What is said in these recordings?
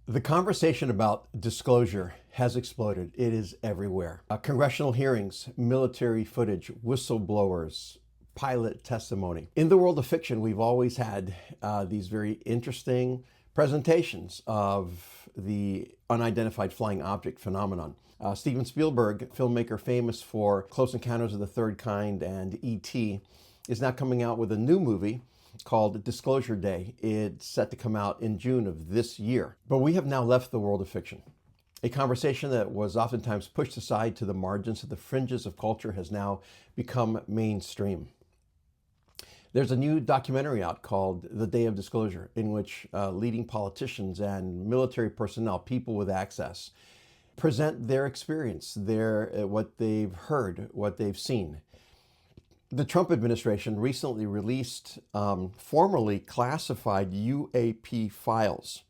The conversation about disclosure has exploded. It is everywhere. Congressional hearings, military footage, whistleblowers, pilot testimony. In the world of fiction, we've always had these very interesting presentations of the unidentified flying object phenomenon. Steven Spielberg, filmmaker famous for Close Encounters of the Third Kind and E.T., is now coming out with a new movie called Disclosure Day. It's set to come out in June of this year. But we have now left the world of fiction. A conversation that was oftentimes pushed aside to the margins of the fringes of culture has now become mainstream. There's a new documentary out called The Day of Disclosure, in which leading politicians and military personnel, people with access, present their experience, what they've heard, what they've seen. The Trump administration recently released formerly classified UAP files.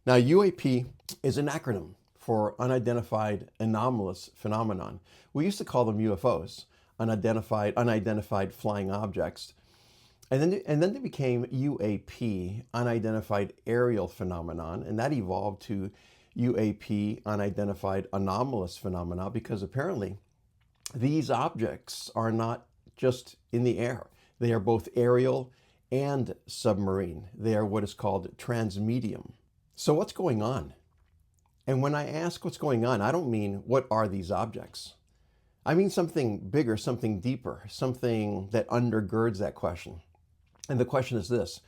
Now, UAP is an acronym for unidentified anomalous phenomenon. We used to call them UFOs, unidentified flying objects. And then they became UAP, unidentified aerial phenomenon, and that evolved to UAP, unidentified anomalous phenomena, because apparently these objects are not just in the air. They are both aerial and submarine. They are what is called transmedium. So what's going on? And when I ask what's going on, I don't mean what are these objects. I mean something bigger, something deeper, something that undergirds that question. And the question is this: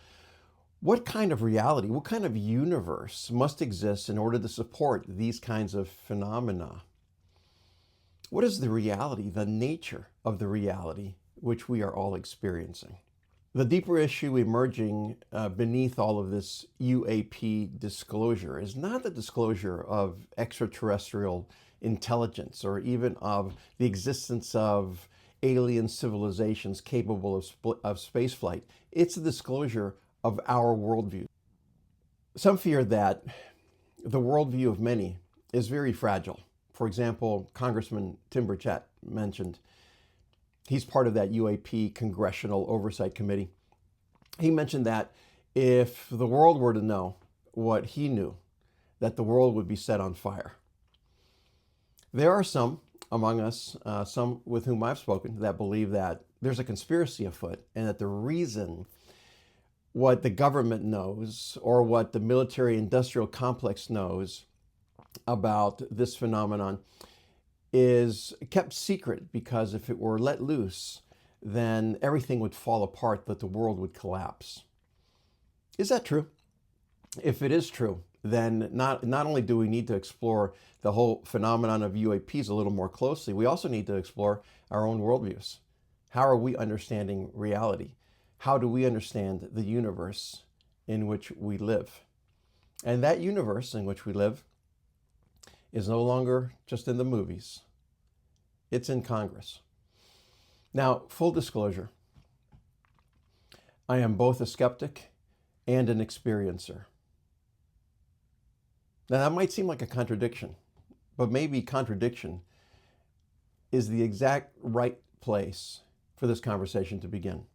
what kind of reality, what kind of universe must exist in order to support these kinds of phenomena? What is the reality, the nature of the reality which we are all experiencing? The deeper issue emerging beneath all of this UAP disclosure is not the disclosure of extraterrestrial intelligence or even of the existence of alien civilizations capable of spaceflight. It's the disclosure of our worldview. Some fear that the worldview of many is very fragile. For example, Congressman Tim Burchett mentioned, he's part of that UAP Congressional Oversight Committee. He mentioned that if the world were to know what he knew, that the world would be set on fire. There are some among us, some with whom I've spoken, that believe that there's a conspiracy afoot and that the reason what the government knows or what the military industrial complex knows about this phenomenon is kept secret, because if it were let loose, then everything would fall apart, that the world would collapse. Is that true? If it is true, then not only do we need to explore the whole phenomenon of UAPs a little more closely, we also need to explore our own worldviews. How are we understanding reality? How do we understand the universe in which we live? And that universe in which we live is no longer just in the movies. It's in Congress. Now, full disclosure, I am both a skeptic and an experiencer. Now, that might seem like a contradiction, but maybe contradiction is the exact right place for this conversation to begin.